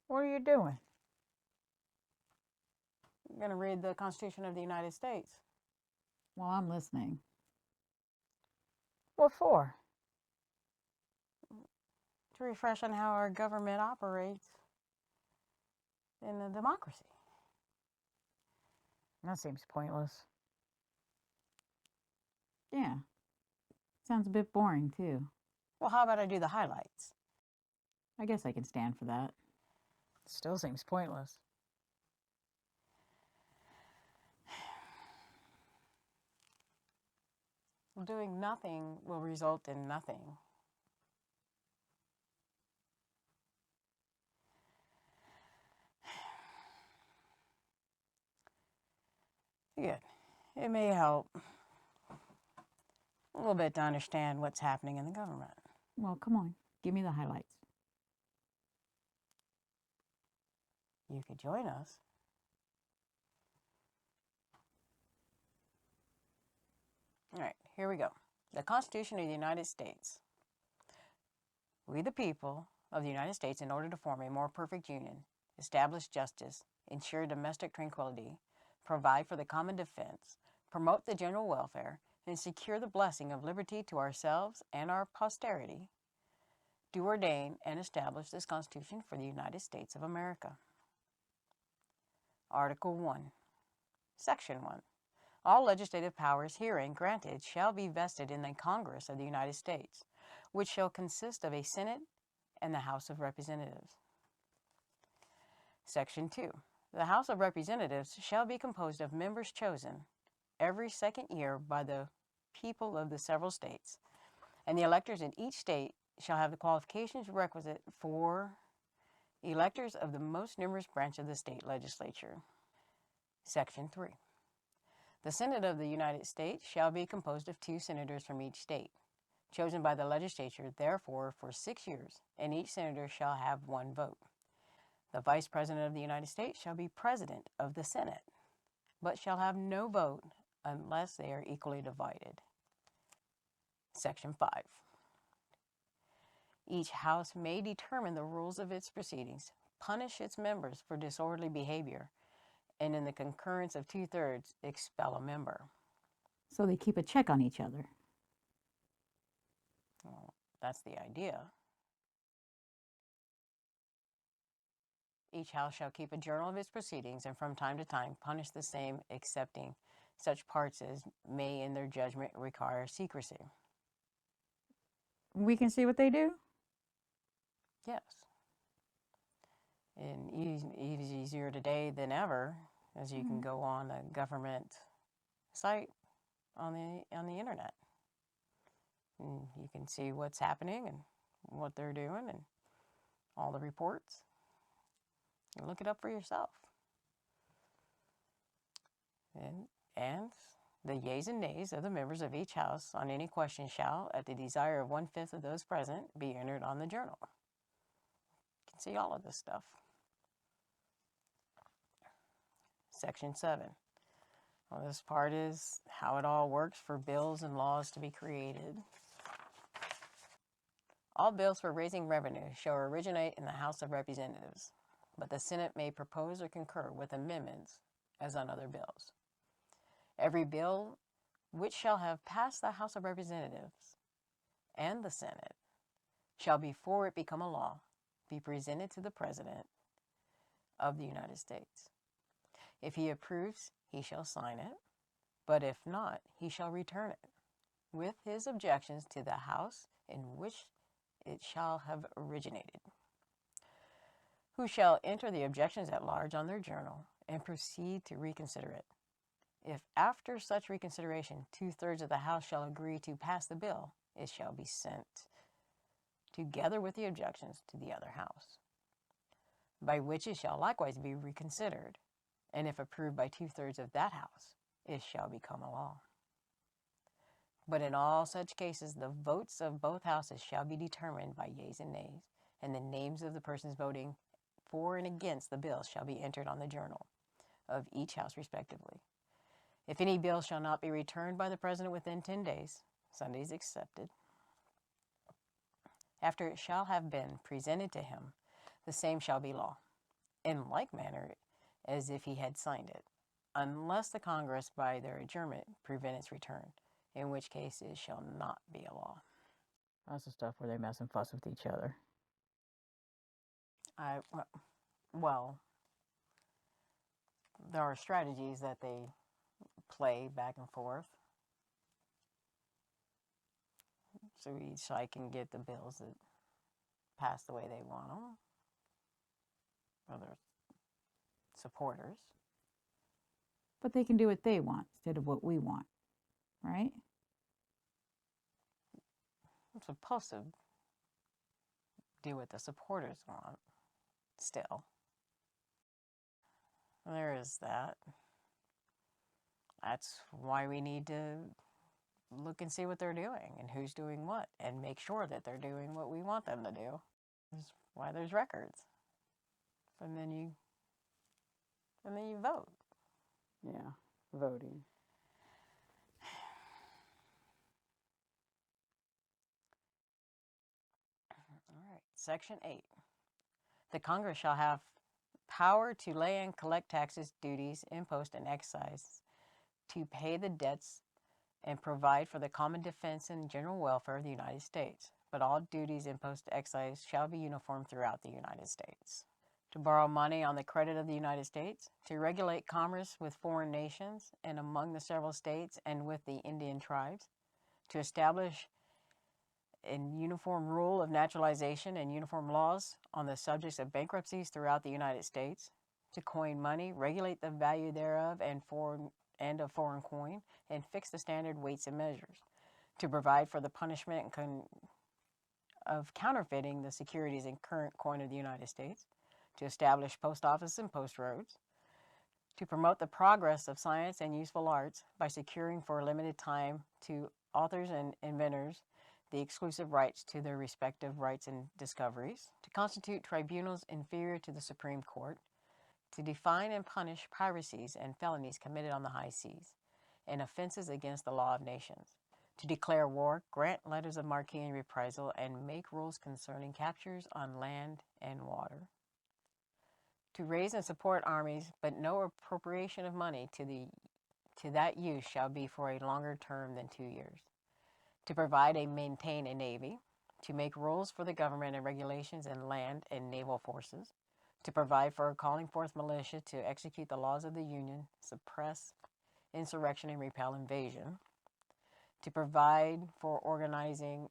What are you doing? I'm going to read the Constitution of the United States. Well, I'm listening. What for? To refresh on how our government operates in a democracy. That seems pointless. Yeah. Sounds a bit boring, too. Well, how about I do the highlights? I guess I can stand for that. Still seems pointless. Doing nothing will result in nothing. Good. It may help a little bit to understand what's happening in the government. Well, come on. Give me the highlights. You could join us. All right, here we go. The Constitution of the United States. We, the people of the United States, in order to form a more perfect union, establish justice, ensure domestic tranquility, provide for the common defense, promote the general welfare, and secure the blessing of liberty to ourselves and our posterity, do ordain and establish this Constitution for the United States of America. Article 1, Section 1. All legislative powers herein granted shall be vested in the Congress of the United States, which shall consist of a Senate and the House of Representatives. Section 2. The House of Representatives shall be composed of members chosen every second year by the people of the several states, and the electors in each state shall have the qualifications requisite for electors of the most numerous branch of the state legislature. Section 3. The Senate of the United States shall be composed of 2 senators from each state, chosen by the legislature, therefore, for 6 years, and each senator shall have 1 vote. The Vice President of the United States shall be President of the Senate, but shall have no vote unless they are equally divided. Section 5. Each House may determine the rules of its proceedings, punish its members for disorderly behavior, and in the concurrence of 2/3, expel a member. So they keep a check on each other. Well, that's the idea. Each house shall keep a journal of its proceedings and from time to time punish the same, excepting such parts as may in their judgment require secrecy. We can see what they do? Yes. And easier today than ever, as you can go on a government site on the internet. And you can see what's happening and what they're doing and all the reports. You look it up for yourself. And the yeas and nays of the members of each house on any question shall, at the desire of 1/5 of those present, be entered on the journal. You can see all of this stuff. Section 7. Well, this part is how it all works for bills and laws to be created. All bills for raising revenue shall originate in the House of Representatives, but the Senate may propose or concur with amendments as on other bills. Every bill which shall have passed the House of Representatives and the Senate shall, before it become a law, be presented to the President of the United States. If he approves, he shall sign it, but if not, he shall return it, with his objections to the House in which it shall have originated, who shall enter the objections at large on their journal and proceed to reconsider it. If after such reconsideration 2/3 of the House shall agree to pass the bill, it shall be sent, together with the objections, to the other House, by which it shall likewise be reconsidered, and if approved by 2/3 of that House, it shall become a law. But in all such cases, the votes of both houses shall be determined by yeas and nays, and the names of the persons voting for and against the bill shall be entered on the journal of each house respectively. If any bill shall not be returned by the President within 10 days, Sundays excepted, after it shall have been presented to him, the same shall be law. in like manner as if he had signed it, unless the Congress by their adjournment prevent its return, in which case it shall not be a law. That's the stuff where they mess and fuss with each other. Well, there are strategies that they play back and forth. So each side can get the bills that pass the way they want them, or their supporters. But they can do what they want instead of what we want, right? I'm supposed to do what the supporters want still. There is that. That's why we need to look and see what they're doing and who's doing what and make sure that they're doing what we want them to do. That's why there's records. And then you vote. Yeah, voting. All right. Section 8. The Congress shall have power to lay and collect taxes, duties, impost, and excise, to pay the debts and provide for the common defense and general welfare of the United States. But all duties, imposts, excise shall be uniform throughout the United States. To borrow money on the credit of the United States, to regulate commerce with foreign nations and among the several states and with the Indian tribes, to establish a uniform rule of naturalization and uniform laws on the subjects of bankruptcies throughout the United States, to coin money, regulate the value thereof and of foreign coin, and fix the standard weights and measures, to provide for the punishment of counterfeiting the securities and current coin of the United States, to establish post office and post roads, to promote the progress of science and useful arts by securing for a limited time to authors and inventors the exclusive rights to their respective rights and discoveries, to constitute tribunals inferior to the Supreme Court, to define and punish piracies and felonies committed on the high seas, and offenses against the law of nations, to declare war, grant letters of marque and reprisal, and make rules concerning captures on land and water, to raise and support armies, but no appropriation of money to that use shall be for a longer term than 2 years, to provide and maintain a navy, to make rules for the government and regulations in land and naval forces, to provide for calling forth militia to execute the laws of the Union, suppress insurrection and repel invasion, to provide for organizing,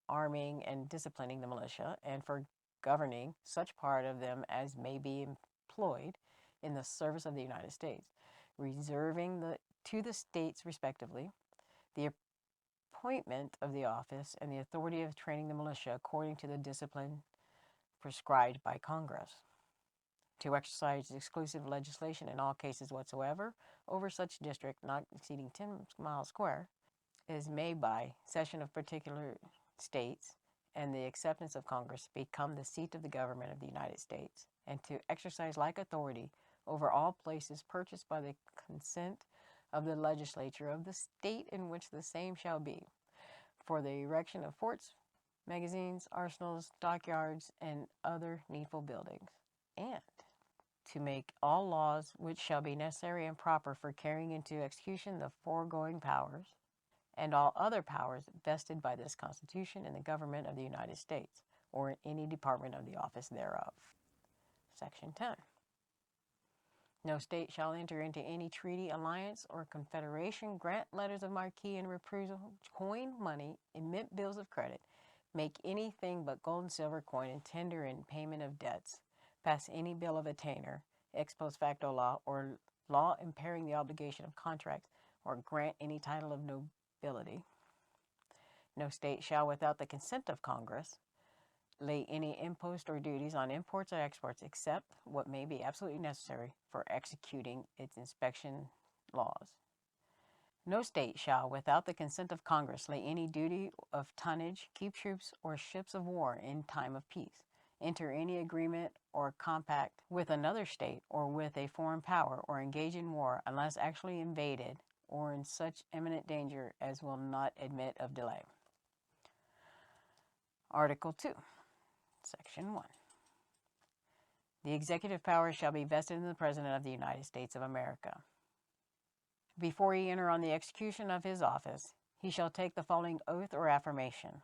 arming, and disciplining the militia, and for governing such part of them as may be employed in the service of the United States, reserving to the states respectively the appointment of the office and the authority of training the militia according to the discipline prescribed by Congress, to exercise exclusive legislation in all cases whatsoever over such district not exceeding 10 miles square as may by session of particular states and the acceptance of Congress become the seat of the government of the United States, and to exercise like authority over all places purchased by the consent of the legislature of the state in which the same shall be, for the erection of forts, magazines, arsenals, dockyards, and other needful buildings, and to make all laws which shall be necessary and proper for carrying into execution the foregoing powers, and all other powers vested by this Constitution in the government of the United States, or in any department of the office thereof. Section 10. No state shall enter into any treaty, alliance, or confederation, grant letters of marque and reprisal, coin money, emit bills of credit, make anything but gold and silver coin and tender in payment of debts, pass any bill of attainder, ex post facto law, or law impairing the obligation of contracts, or grant any title of nobility. No state shall, without the consent of Congress, lay any impost or duties on imports or exports except what may be absolutely necessary for executing its inspection laws. No state shall, without the consent of Congress, lay any duty of tonnage, keep troops or ships of war in time of peace, enter any agreement or compact with another state or with a foreign power, or engage in war unless actually invaded or in such imminent danger as will not admit of delay. Article 2, Section 1. The executive power shall be vested in the President of the United States of America. Before he enter on the execution of his office, he shall take the following oath or affirmation.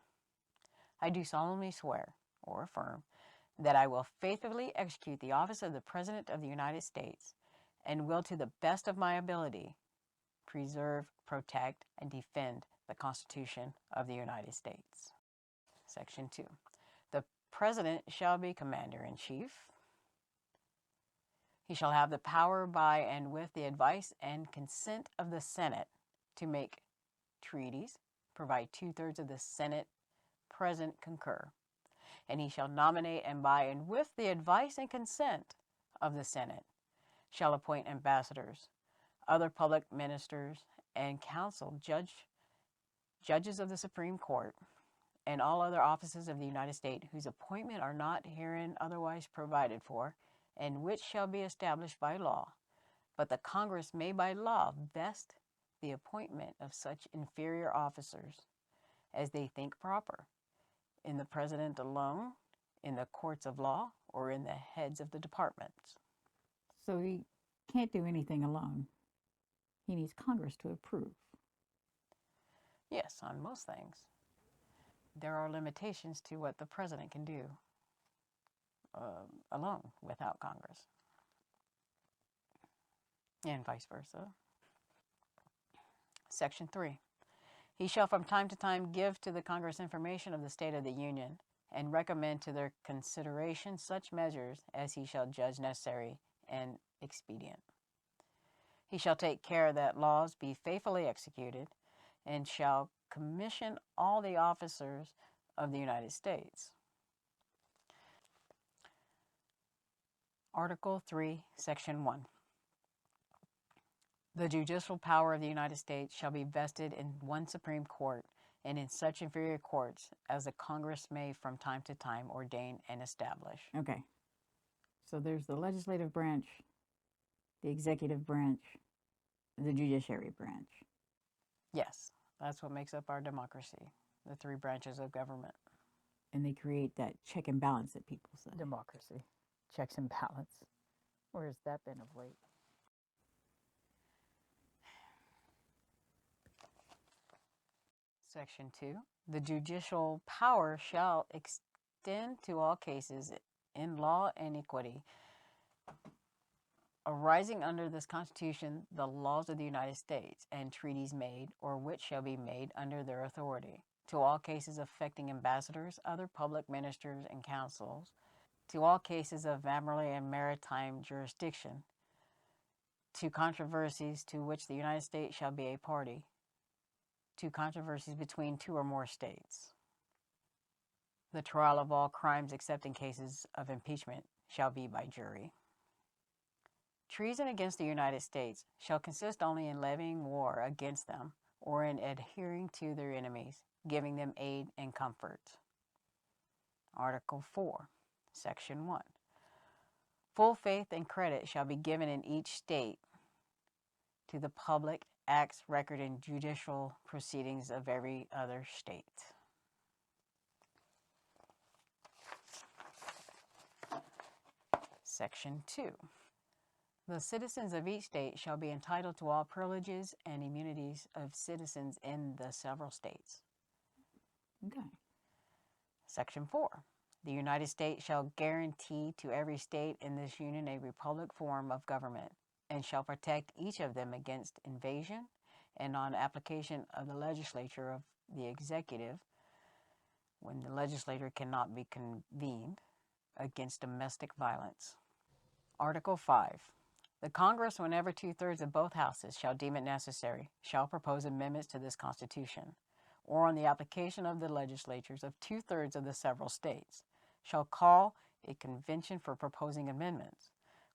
I do solemnly swear or affirm that I will faithfully execute the office of the President of the United States and will, to the best of my ability, preserve, protect, and defend the Constitution of the United States. Section 2. The President shall be Commander-in-Chief. He shall have the power by and with the advice and consent of the Senate to make treaties, provide 2/3 of the Senate present concur, and he shall nominate and by and with the advice and consent of the Senate shall appoint ambassadors, other public ministers, and counsel, judges of the Supreme Court, and all other offices of the United States whose appointment are not herein otherwise provided for, and which shall be established by law. But the Congress may by law vest the appointment of such inferior officers as they think proper, in the President alone, in the courts of law, or in the heads of the departments. So he can't do anything alone. He needs Congress to approve. Yes, on most things. There are limitations to what the President can do alone without Congress, and vice versa. Section 3. He shall from time to time give to the Congress information of the state of the Union and recommend to their consideration such measures as he shall judge necessary and expedient. He shall take care that laws be faithfully executed and shall commission all the officers of the United States. Article 3, Section 1. The judicial power of the United States shall be vested in one Supreme Court and in such inferior courts as the Congress may from time to time ordain and establish. Okay. So there's the legislative branch, the executive branch, the judiciary branch. Yes, that's what makes up our democracy, the 3 branches of government. And they create that check and balance that people say. Democracy. Checks and balance. Where has that been of late? Section 2. The judicial power shall extend to all cases in law and equity arising under this Constitution, the laws of the United States, and treaties made or which shall be made under their authority, to all cases affecting ambassadors, other public ministers and councils, to all cases of admiralty and maritime jurisdiction, to controversies to which the United States shall be a party, to controversies between 2 or more states. The trial of all crimes except in cases of impeachment shall be by jury. Treason against the United States shall consist only in levying war against them or in adhering to their enemies, giving them aid and comfort. Article 4, Section 1. Full faith and credit shall be given in each state to the public acts, record, and judicial proceedings of every other state. Section 2. The citizens of each state shall be entitled to all privileges and immunities of citizens in the several states. Okay. Section 4. The United States shall guarantee to every state in this union a republic form of government, and shall protect each of them against invasion, and on application of the legislature of the executive, when the legislature cannot be convened, against domestic violence. Article 5. The Congress, whenever 2/3 of both houses shall deem it necessary, shall propose amendments to this Constitution, or on the application of the legislatures of 2/3 of the several states, shall call a convention for proposing amendments,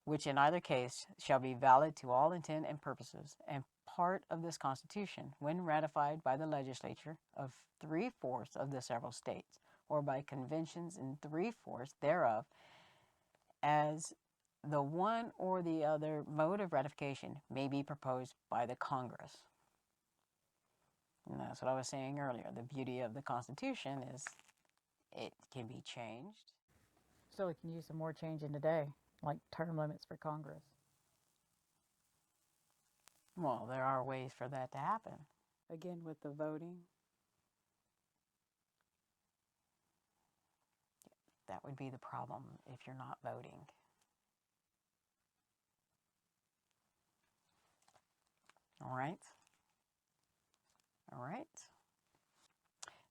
which in either case shall be valid to all intent and purposes, and part of this Constitution, when ratified by the legislature of 3/4 of the several states, or by conventions in 3/4 thereof, as the one or the other mode of ratification may be proposed by the Congress. And that's what I was saying earlier. The beauty of the Constitution is it can be changed. So we can use some more changing today. like term limits for Congress. Well, there are ways for that to happen. Again, with the voting. That would be the problem if you're not voting. All right? All right.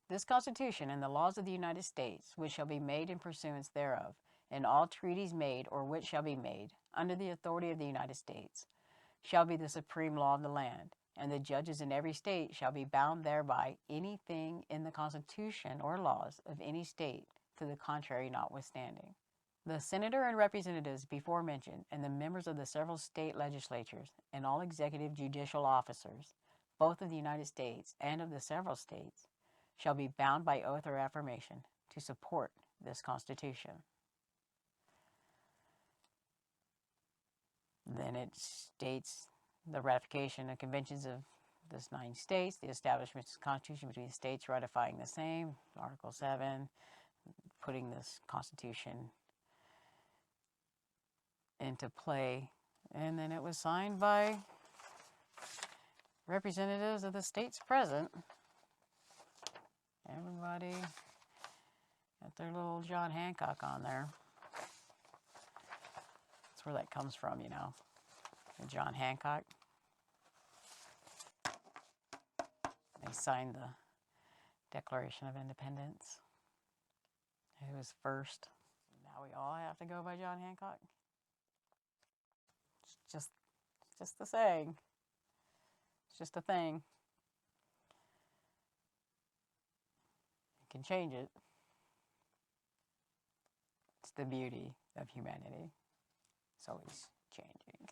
This Constitution and the laws of the United States, which shall be made in pursuance thereof, and all treaties made or which shall be made under the authority of the United States, shall be the supreme law of the land, and the judges in every state shall be bound thereby, anything in the Constitution or laws of any state to the contrary notwithstanding. The senator and representatives before mentioned, and the members of the several state legislatures, and all executive judicial officers, both of the United States and of the several states, shall be bound by oath or affirmation to support this Constitution. Then it states the ratification of conventions of this 9 states, the establishment of the Constitution between the states ratifying the same, Article 7, putting this Constitution into play. And then it was signed by representatives of the states present. Everybody got their little John Hancock on there. That's where that comes from, you know, John Hancock. They signed the Declaration of Independence. Who was first? Now we all have to go by John Hancock. It's just the saying. It's just a thing. You can change it. It's the beauty of humanity. It's always changing.